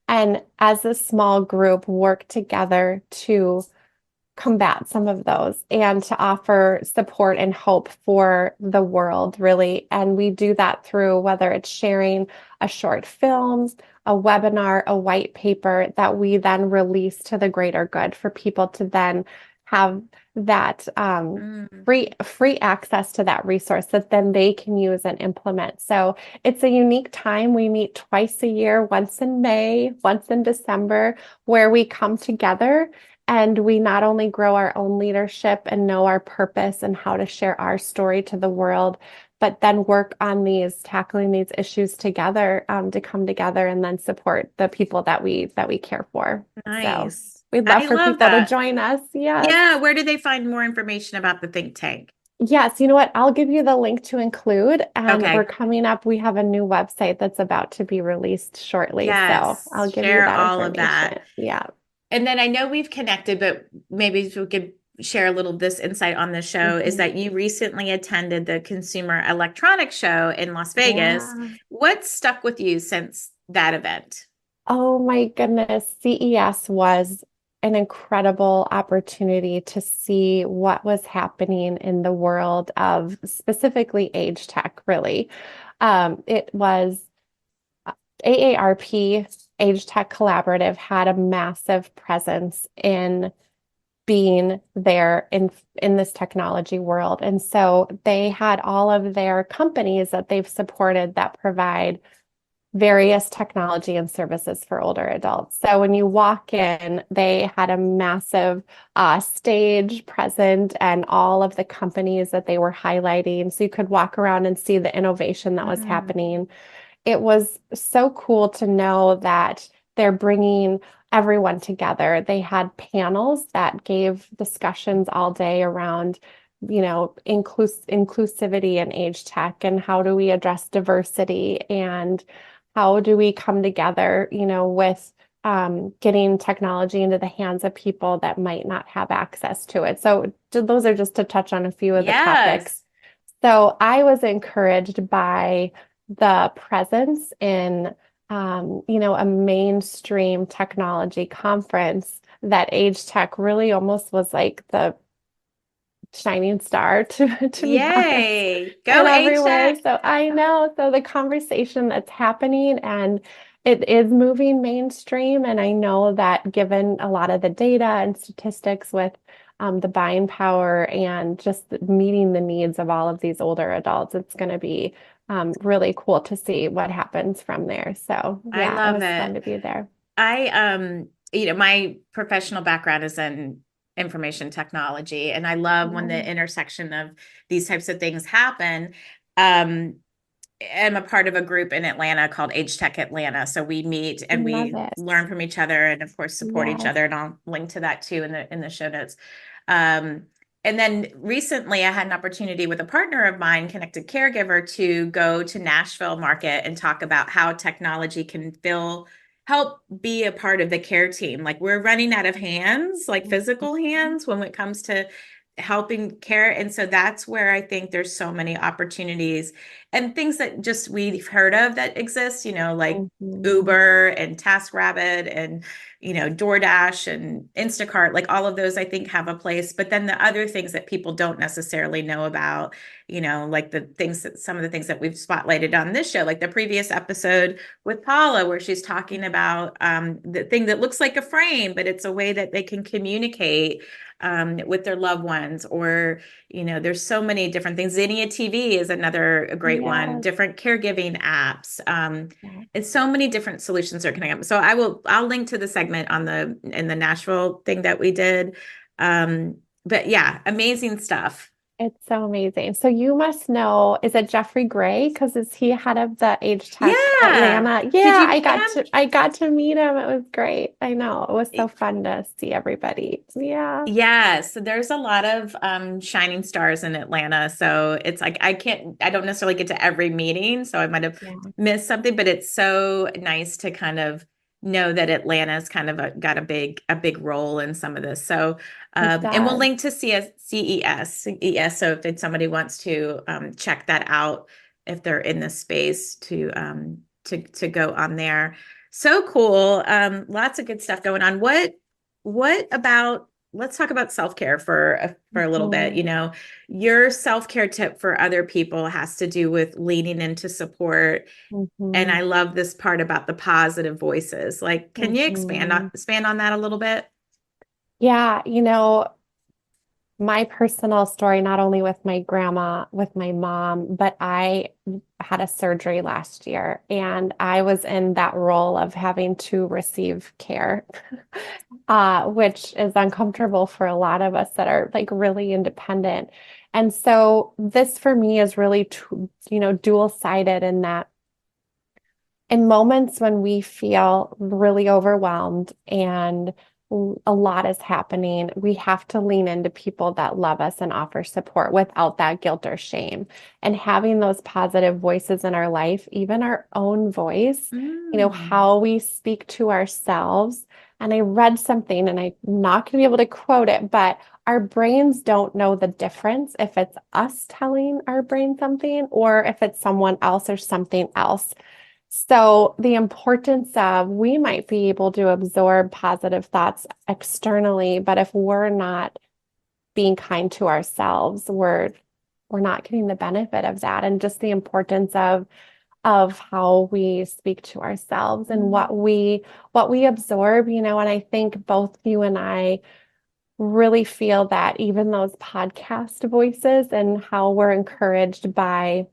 And as a small group, work together to combat some of those and to offer support and hope for the world, really. And we do that through whether it's sharing a short film, a webinar, a white paper that we then release to the greater good for people to then have that Mm. free access to that resource that then they can use and implement. So it's a unique time. We meet twice a year, once in May, once in December, where we come together and we not only grow our own leadership and know our purpose and how to share our story to the world, but then work on tackling these issues together, to come together and then support the people that we care for. So Nice. we'd love I for love people to that. join us. Yes. Yeah, where do they find more information about the think tank? Yes, you know what? I'll give you the link to include, and we're Okay. coming up. We have a new website that's about to be released shortly. So Yes, I'll give you share that all of that. information. Yeah. And then I know we've connected, but maybe if we could share a little this insight on the show is Mhm. that you recently attended the Consumer Electronics Show in Las Vegas. Yeah. What stuck with you since that event? Oh my goodness. CES was an incredible opportunity to see what was happening in the world of specifically age tech, really. It was AARP, Age Tech Collaborative, had a massive presence in being there in this technology world. And so they had all of their companies that they've supported that provide various technology and services for older adults. So when you walk in, they had a massive stage present and all of the companies that they were highlighting. So you could walk around and see the innovation that was happening. It was so cool to know that they're bringing everyone together. They had panels that gave discussions all day around, inclusivity in age tech, and how do we address diversity, and how do we come together, with getting technology into the hands of people that might not have access to it. So those are just to touch on a few of the topics. So I was encouraged by the presence in, a mainstream technology conference, that Age Tech really almost was like the shining star to be honest, Yay! Go in Age every way. Tech! So I know, so the conversation that's happening, and it is moving mainstream. And I know that given a lot of the data and statistics with the buying power and just meeting the needs of all of these older adults, it's going to be really cool to see what happens from there. So I yeah, it love was it. fun to be there. My professional background is in information technology, and I love when the intersection of these types of things happen. I'm a part of a group in Atlanta called Age Tech Atlanta. So we meet and we learn from each other, and of course support each other. And I'll link to that too in the show notes. And then recently I had an opportunity with a partner of mine, Connected Caregiver, to go to Nashville market and talk about how technology can help be a part of the care team. Like, we're running out of hands, like physical hands, when it comes to helping care. And so that's where I think there's so many opportunities and things that just we've heard of that exist, like Uber and TaskRabbit and, DoorDash and Instacart, like all of those I think have a place. But then the other things that people don't necessarily know about, like some of the things that we've spotlighted on this show, like the previous episode with Paula, where she's talking about the thing that looks like a frame, but it's a way that they can communicate with their loved ones. Or, there's so many different things. Zinnia TV is a great one, different caregiving apps. And so many different solutions are coming up. So I'll link to the segment in the Nashville thing that we did. But yeah, amazing stuff. It's so amazing. So you must know, is it Jeffrey Gray? Because is he head of the Age Tech Atlanta? Yeah, I got to meet him. It was great. I know. It was so fun to see everybody. Yeah. Yeah. So there's a lot of shining stars in Atlanta. So it's like I don't necessarily get to every meeting, so I might have missed something, but it's so nice to kind of know that Atlanta's kind of got a big role in some of this. So and we'll link to CES. So if somebody wants to check that out, if they're in this space, to go on there. So cool. Lots of good stuff going on. What about, let's talk about self-care for a little bit. Your self-care tip for other people has to do with leaning into support. And I love this part about the positive voices. Like, can you expand on that a little bit? Yeah, my personal story, not only with my grandma, with my mom, but I had a surgery last year, and I was in that role of having to receive care, which is uncomfortable for a lot of us that are like really independent. And so this for me is really, dual-sided, in that in moments when we feel really overwhelmed and a lot is happening, we have to lean into people that love us and offer support without that guilt or shame. And having those positive voices in our life, even our own voice, how we speak to ourselves. And I read something, and I'm not going to be able to quote it, but our brains don't know the difference if it's us telling our brain something or if it's someone else or something else. So the importance of, we might be able to absorb positive thoughts externally, but if we're not being kind to ourselves, we're not getting the benefit of that. And just the importance of how we speak to ourselves and what we absorb, and I think both you and I really feel that even those podcast voices and how we're encouraged by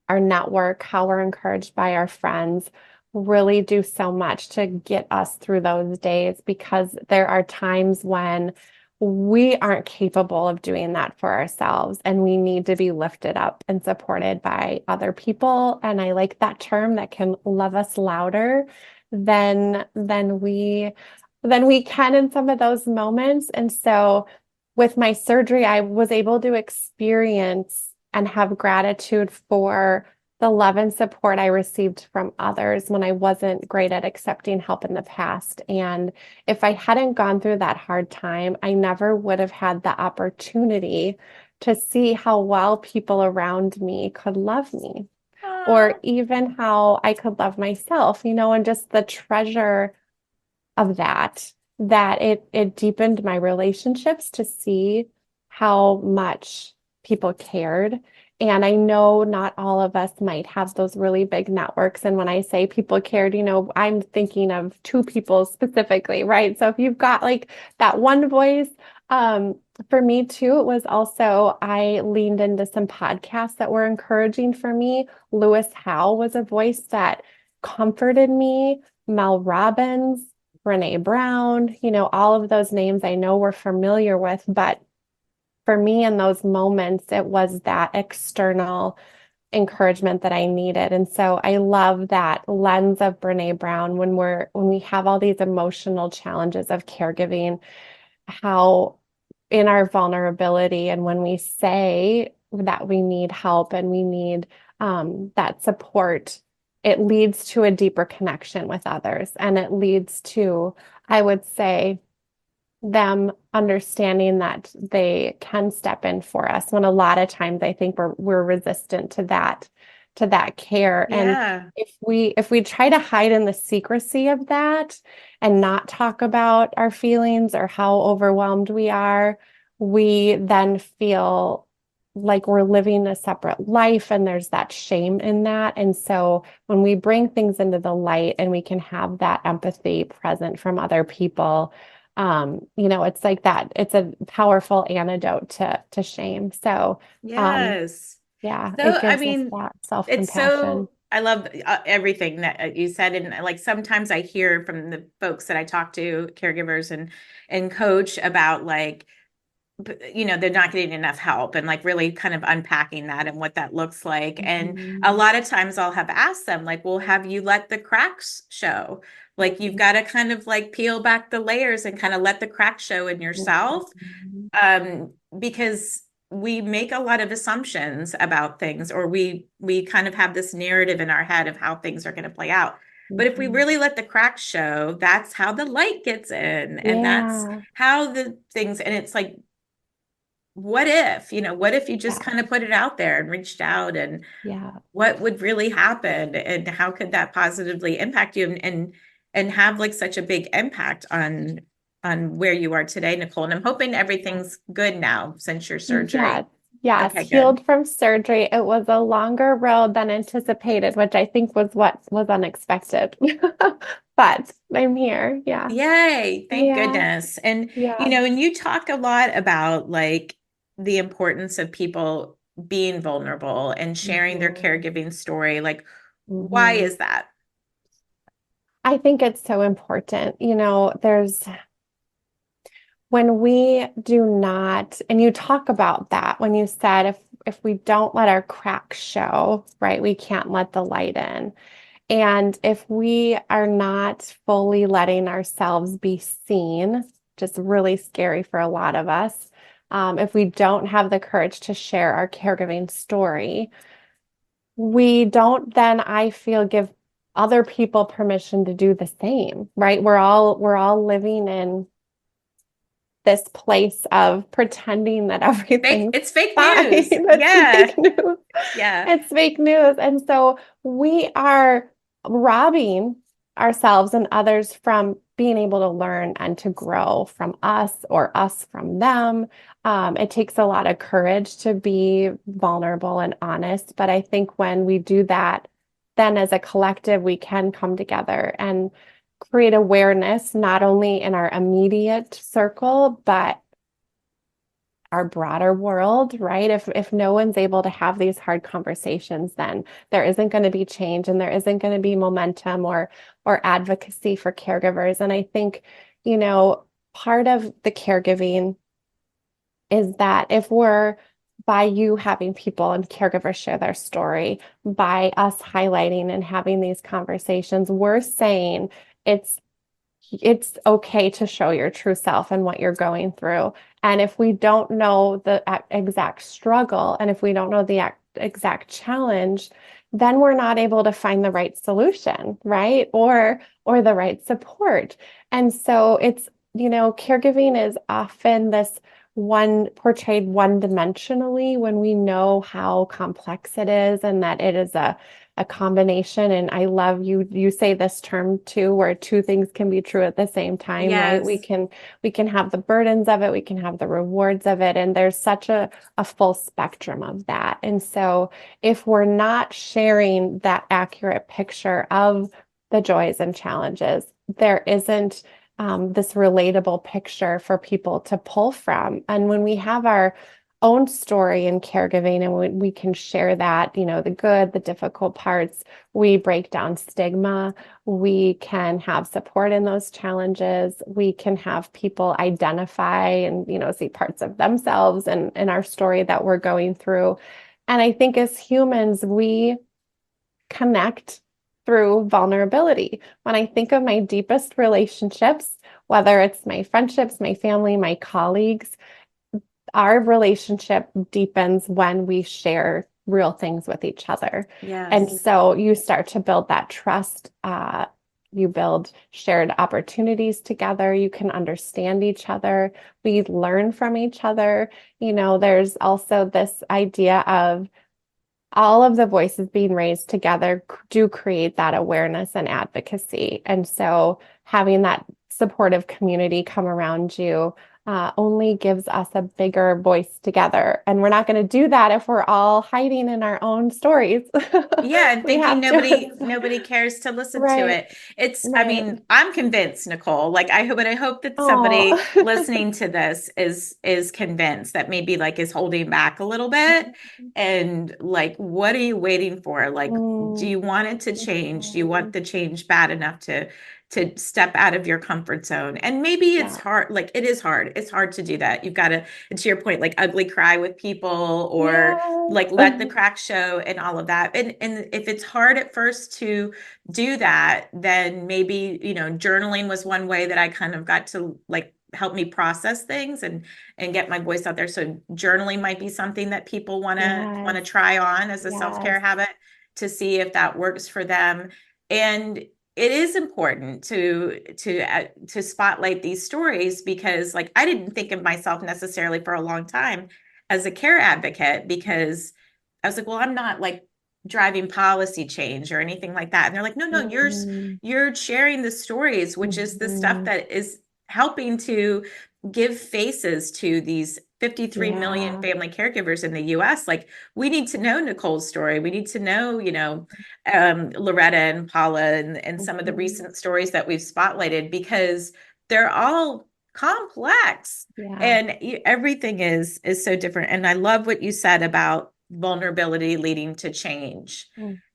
our network, how we're encouraged by our friends, really do so much to get us through those days, because there are times when we aren't capable of doing that for ourselves, and we need to be lifted up and supported by other people. And I like that term, that can love us louder than we can in some of those moments. And so with my surgery, I was able to experience and have gratitude for the love and support I received from others when I wasn't great at accepting help in the past. And if I hadn't gone through that hard time, I never would have had the opportunity to see how well people around me could love me, or even how I could love myself, and just the treasure of that it deepened my relationships to see how much people cared. And I know not all of us might have those really big networks. And when I say people cared, I'm thinking of two people specifically, right? So if you've got like that one voice, for me too, it was also, I leaned into some podcasts that were encouraging for me. Lewis Howell was a voice that comforted me. Mel Robbins, Brene Brown, all of those names I know we're familiar with, but for me in those moments, it was that external encouragement that I needed. And so I love that lens of Brene Brown when we have all these emotional challenges of caregiving, how in our vulnerability, and when we say that we need help and we need that support, it leads to a deeper connection with others. And it leads to, I would say, them understanding that they can step in for us, when a lot of times I think we're resistant to that care. Yeah. And if we try to hide in the secrecy of that and not talk about our feelings or how overwhelmed we are, we then feel like we're living a separate life, and there's that shame in that. And so when we bring things into the light and we can have that empathy present from other people, it's like that. It's a powerful antidote to shame. So, Yes. yeah, So, it I gives us mean, that it's self-compassion. so, I love everything that you said. And like sometimes I hear from the folks that I talk to, caregivers and coach, about like, they're not getting enough help, and like really kind of unpacking that and what that looks like. And a lot of times I'll have asked them, like, well, have you let the cracks show? Like, you've got to kind of like peel back the layers and kind of let the cracks show in yourself. Because we make a lot of assumptions about things, or we kind of have this narrative in our head of how things are going to play out. But if we really let the cracks show, that's how the light gets in. And that's Yeah. how the things, and it's like, what if you just Yeah. kind of put it out there and reached out, and Yeah. what would really happen, and how could that positively impact you, and have like such a big impact on where you are today, Nicole? And I'm hoping everything's good now since your Yes. surgery. Yes. Okay, good. Healed from surgery. It was a longer road than anticipated, which I think was what was unexpected. But I'm here. Yeah. Yay, thank Yeah. goodness. And Yeah. and you talk a lot about like the importance of people being vulnerable and sharing their Mhm. caregiving story. Like, why Mhm. is that? I think it's so important. There's when we do not, and you talk about that when you said if we don't let our cracks show, right, we can't let the light in. And if we are not fully letting ourselves be seen, just really scary for a lot of us, if we don't have the courage to share our caregiving story, we don't then, I feel, give other people permission to do the same, right? We're all living in this place of pretending that everything's It's fake fine. news. It's Yeah. fake news. Yeah. It's fake news. And so we are robbing ourselves and others from being able to learn and to grow from us or us from them. It takes a lot of courage to be vulnerable and honest. But I think when we do that, then as a collective, we can come together and create awareness, not only in our immediate circle, but our broader world, right? If no one's able to have these hard conversations, then there isn't going to be change and there isn't going to be momentum or advocacy for caregivers. And I think, part of the caregiving is that if we're by you having people and caregivers share their story, by us highlighting and having these conversations, we're saying it's okay to show your true self and what you're going through. And if we don't know the exact struggle and if we don't know the exact challenge, then we're not able to find the right solution, right? Or the right support. And so it's, caregiving is often this portrayed one-dimensionally when we know how complex it is and that it is a combination. And I love you say this term too, where two things can be true at the same time, right? We can have the burdens of it, we can have the rewards of it, and there's such a full spectrum of that. And so if we're not sharing that accurate picture of the joys and challenges, there isn't this relatable picture for people to pull from. And when we have our own story in caregiving and we can share that, the good, the difficult parts, we break down stigma, we can have support in those challenges, we can have people identify and, see parts of themselves and in our story that we're going through. And I think as humans, we connect through vulnerability. When I think of my deepest relationships, whether it's my friendships, my family, my colleagues, our relationship deepens when we share real things with each other. Yes. And so you start to build that trust. You build shared opportunities together. You can understand each other. We learn from each other. There's also this idea of all of the voices being raised together do create that awareness and advocacy. And so having that supportive community come around you only gives us a bigger voice together. And we're not going to do that if we're all hiding in our own stories. Yeah, and thinking nobody cares to listen to it. It's, I mean, I'm convinced, Nicole, like I hope that somebody listening to this is convinced that maybe like is holding back a little bit. And like, what are you waiting for? Like, do you want it to change? Do you want the change bad enough to step out of your comfort zone? And maybe it's hard. Like it is hard. It's hard to do that. You've got to, to your point, like ugly cry with people or like let the cracks show and all of that. And if it's hard at first to do that, then maybe, journaling was one way that I kind of got to like help me process things and get my voice out there. So journaling might be something that people want to try on as a self-care habit to see if that works for them. And it is important to spotlight these stories because like I didn't think of myself necessarily for a long time as a care advocate because I was like, well, I'm not like driving policy change or anything like that. And they're like, no, you're sharing the stories, which is the stuff that is helping to give faces to these 53 million family caregivers in the US. Like we need to know Nicole's story. We need to know, Loretta and Paula and some of the recent stories that we've spotlighted because they're all complex and everything is so different. And I love what you said about vulnerability leading to change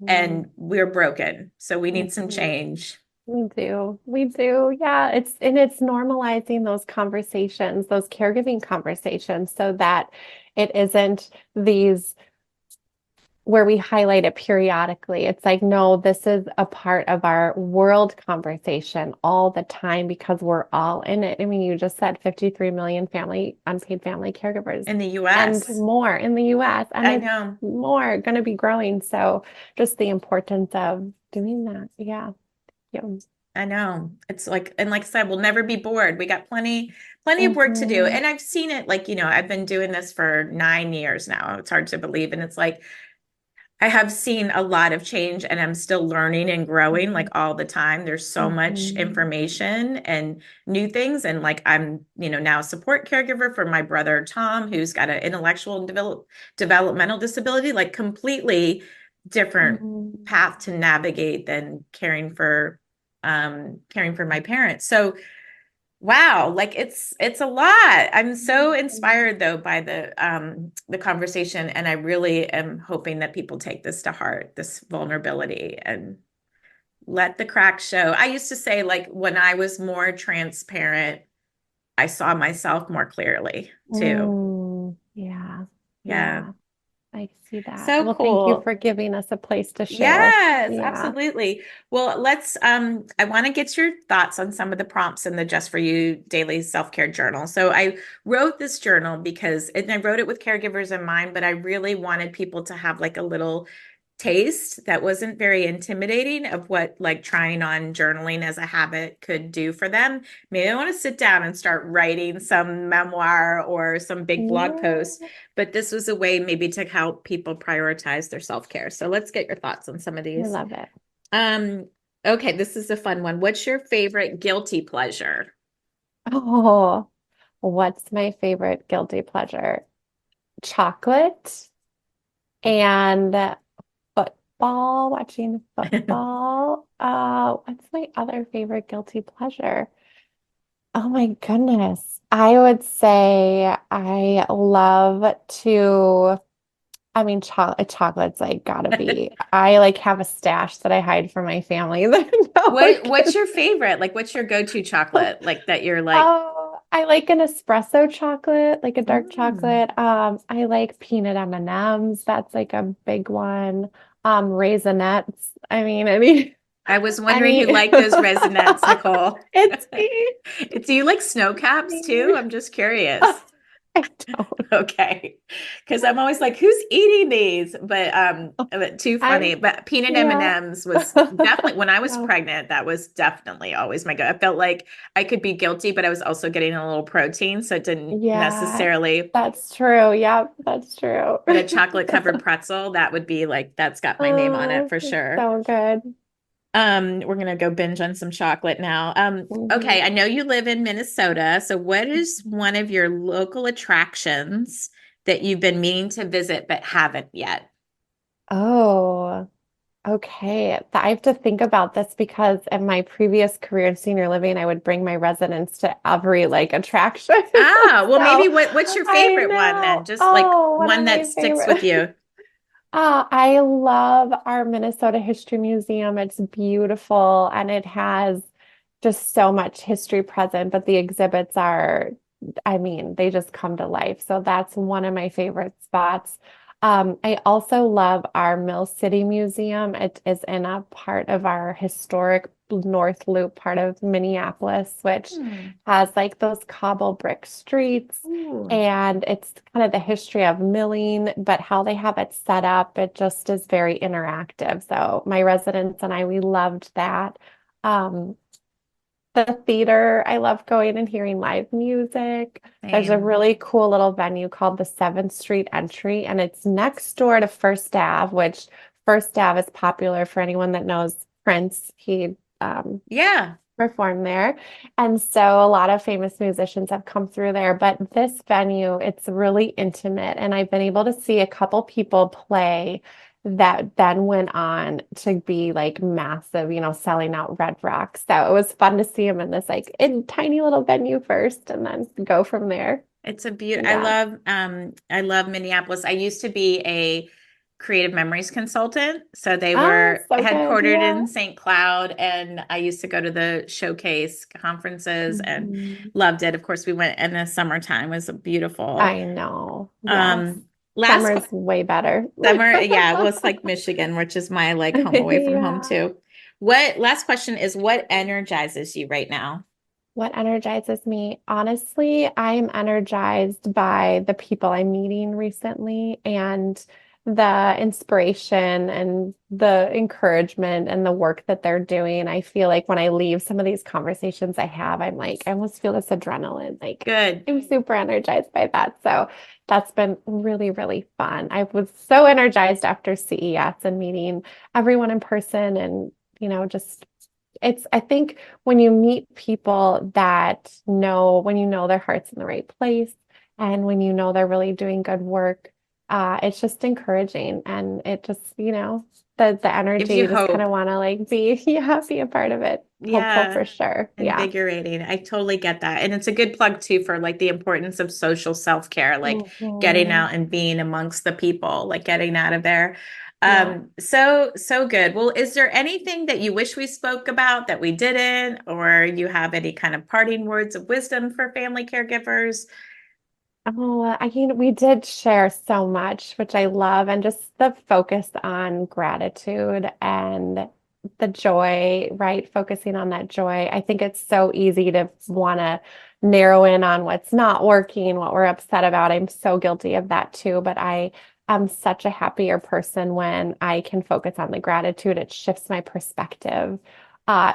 and we're broken. So we need some change. We do. Yeah. It's normalizing those conversations, those caregiving conversations so that it isn't these where we highlight it periodically. It's like, no, this is a part of our world conversation all the time because we're all in it. I mean, you just said 53 million unpaid family caregivers in the US and more in the US. And I know more going to be growing. So just the importance of doing that. Yeah. I know. It's like, and like I said, we'll never be bored. We got plenty of work to do. And I've seen it like, I've been doing this for 9 years now. It's hard to believe. And it's like, I have seen a lot of change and I'm still learning and growing like all the time. There's so much Mhm. information and new things. And like I'm, now a support caregiver for my brother Tom, who's got an intellectual and developmental disability, like completely different Mhm. path to navigate than caring for my parents. So wow, like it's a lot. I'm so Mhm. inspired though by the conversation, and I really am hoping that people take this to heart, this vulnerability, and let the cracks show. I used to say like when I was more transparent, I saw myself more clearly too. Yeah. Yeah. Yeah. I see that. So Well, thank you cool. for giving us a place to share. Yes, Yeah. absolutely. Well, I want to get your thoughts on some of the prompts in the Just for You daily self-care journal. So I wrote this journal and I wrote it with caregivers in mind, but I really wanted people to have like a little taste that wasn't very intimidating of what like trying on journaling as a habit could do for them. Maybe I want to sit down and start writing some memoir or some big blog post, Yeah. but this was a way maybe to help people prioritize their self-care. So let's get your thoughts on some of I these. love it. Um, okay, this is a fun one. What's your favorite guilty pleasure? Oh, what's my favorite guilty pleasure? Chocolate and football, watching football. What's my other favorite guilty pleasure? Oh my goodness. I would say I love to, I mean, chocolate's like gotta be. I like have a stash that I hide from my family that no one What's can. your favorite? Like what's your go-to chocolate? Like that you're like, Oh, I like an espresso chocolate, like a dark mm. chocolate. I like peanut M&Ms. That's like a big one. Raisinets. I mean, I was wondering who any. liked those Raisinets, Nicole. It's me. Do you like snow It's caps too? me. I'm just curious. I don't. Okay. Because I'm always like, who's eating these? But too funny. I'm, But peanut yeah. M&Ms was definitely when I was No. pregnant, that was definitely always my go. I felt like I could be guilty, but I was also getting a little protein, so it didn't Yeah, necessarily. that's true. Yep, that's true. But a chocolate covered pretzel, that would be like that's got my name on it Oh, for sure. so good. We're gonna go binge on some chocolate now. Okay, Mhm. I know you live in Minnesota, so what is one of your local attractions that you've been meaning to visit but haven't yet? Oh, okay. I have to think about this because in my previous career in senior living, I would bring my residents to every like attraction. Ah, well, maybe So what's your I favorite one then? know. Just like Oh, one of one that my sticks with favorite. you. I love our Minnesota History Museum. It's beautiful and it has just so much history present, but the exhibits are, I mean, they just come to life. So that's one of my favorite spots. I also love our Mill City Museum. It is in a part of our historic North Loop part of Minneapolis, which Hmm. has like those cobble brick streets. Ooh. And it's kind of the history of milling, but how they have it set up, it just is very interactive. So my residents and I, we loved that. Um, the theater, I love going and hearing live music. There's a Same. really cool little venue called the 7th Street Entry, and it's next door to First Ave, which First Ave is popular for anyone that knows Prince. He Yeah. perform there. And so a lot of famous musicians have come through there. But this venue, it's really intimate. And I've been able to see a couple people play that then went on to be like massive, selling out Red Rocks. So it was fun to see them in this like in tiny little venue first and then go from there. It's a beautiful. Yeah. I love Minneapolis. I used to be a creative memories consultant, so they Oh, were so good. headquartered Yeah. in St. Cloud, and I used to go to the showcase conferences and Mhm. loved it. Of course, we went in the summertime. It was beautiful. I know. Yes. Um, last Summer's way better. summer, yeah, well, it's like Michigan, which is my like home away from home Yeah. too. What last question is what energizes you right now? What energizes me? Honestly, I am energized by the people I'm meeting recently and the inspiration and the encouragement and the work that they're doing. I feel like when I leave some of these conversations I have, I'm like, I almost feel this adrenaline. Like, Good. I'm super energized by that. So that's been really, really fun. I was so energized after CES and meeting everyone in person and, just I think when you meet people that when you know their heart's in the right place and when you know they're really doing good work, it's just encouraging and it just, the energy, you you just kind hope. of want to be a part of it. Hopeful for sure. Yeah. Invigorating. I totally get that. And it's a good plug too for like the importance of social self-care, like getting out and being amongst the people, like getting out of there. So good. Well, is there anything that you wish we spoke about that we didn't, or you have any kind of parting words of wisdom for family caregivers? Oh, we did share so much, which I love, and just the focus on gratitude and the joy, right? Focusing on that joy. I think it's so easy to want to narrow in on what's not working, what we're upset about. I'm so guilty of that too, but I am such a happier person when I can focus on the gratitude. It shifts my perspective.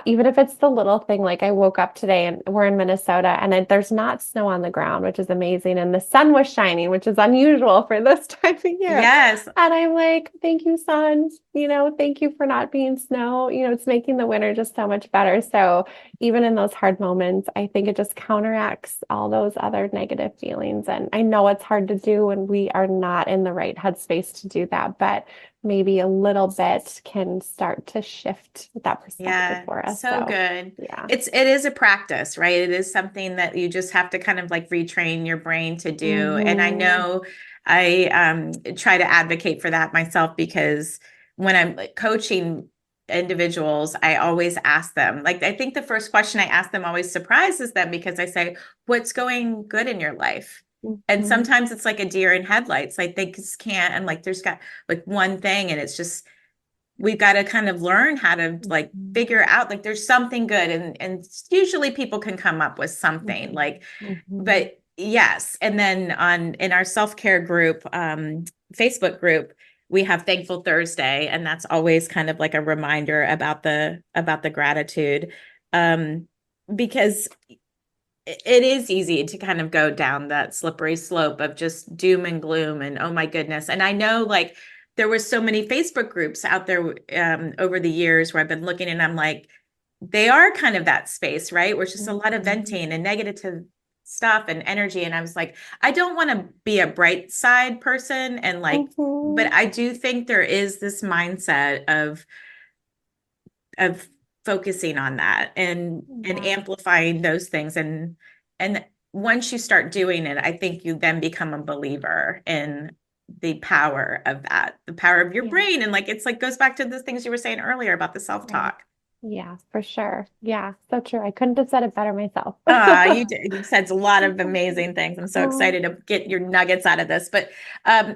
Even if it's the little thing, like I woke up today and we're in Minnesota and there's not snow on the ground, which is amazing. And the sun was shining, which is unusual for this time of year. Yes. And I'm like, thank you, sun. Thank you for not being snow. It's making the winter just so much better. So even in those hard moments, I think it just counteracts all those other negative feelings. And I know it's hard to do when we are not in the right headspace to do that, but maybe a little bit can start to shift that perspective for us. So good. Yeah. It is a practice, right? It is something that you just have to kind of like retrain your brain to do. And I know I try to advocate for that myself because when I'm coaching individuals, I always ask them, like, I think the first question I ask them always surprises them because I say, what's going good in your life? And sometimes it's like a deer in headlights. Like they just can't. And like, there's got like one thing and it's just, we've got to kind of learn how to like figure out like there's something good. And usually people can come up with something like, but yes. And then in our self-care group, Facebook group, we have Thankful Thursday. And that's always kind of like a reminder about the gratitude. Because it is easy to kind of go down that slippery slope of just doom and gloom and, oh my goodness. And I know like there were so many Facebook groups out there over the years where I've been looking and I'm like, they are kind of that space, right? Where it's just a lot of venting and negative stuff and energy. And I was like, I don't want to be a bright side person. And like, but I do think there is this mindset of focusing on that and amplifying those things. And once you start doing it, I think you then become a believer in the power of that, the power of your brain. And like, it's like, goes back to the things you were saying earlier about the self-talk. Yeah, for sure. Yeah, so true. I couldn't have said it better myself. You did. You said a lot of amazing things. I'm so excited to get your nuggets out of this. But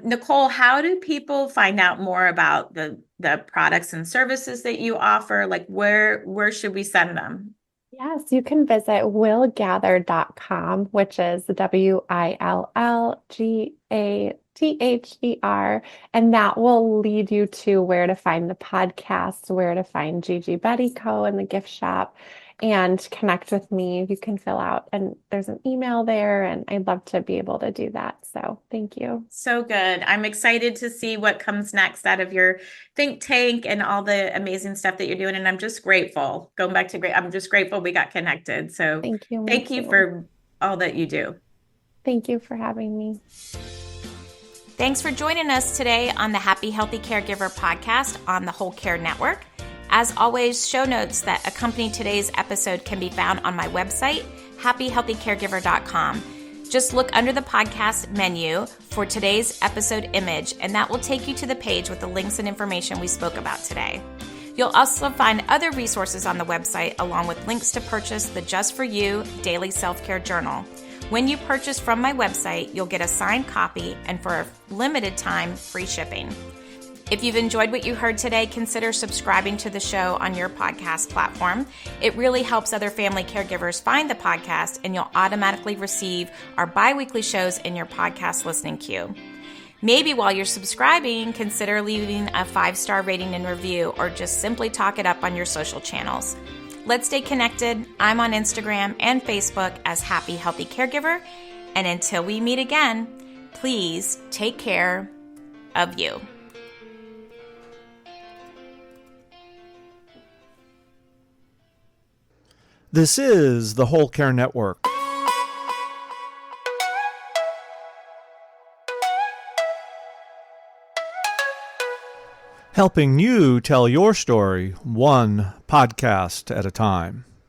Nicole, how do people find out more about the products and services that you offer? Like where should we send them? Yes, you can visit willgather.com, which is WILLGATHER, and that will lead you to where to find the podcast, where to find Gigi Betty Co. and the gift shop, and connect with me. You can fill out, and there's an email there, and I'd love to be able to do that. So thank you. So good. I'm excited to see what comes next out of your think tank and all the amazing stuff that you're doing. And I'm just grateful. Going back to I'm just grateful we got connected. So thank you. Thank you for all that you do. Thank you for having me. Thanks for joining us today on the Happy Healthy Caregiver podcast on the Whole Care Network. As always, show notes that accompany today's episode can be found on my website, happyhealthycaregiver.com. Just look under the podcast menu for today's episode image, and that will take you to the page with the links and information we spoke about today. You'll also find other resources on the website, along with links to purchase the Just For You Daily Self-Care Journal. When you purchase from my website, you'll get a signed copy and for a limited time, free shipping. If you've enjoyed what you heard today, consider subscribing to the show on your podcast platform. It really helps other family caregivers find the podcast, and you'll automatically receive our bi-weekly shows in your podcast listening queue. Maybe while you're subscribing, consider leaving a 5-star rating and review, or just simply talk it up on your social channels. Let's stay connected. I'm on Instagram and Facebook as Happy Healthy Caregiver. And until we meet again, please take care of you. This is the Whole Care Network. Helping you tell your story one podcast at a time.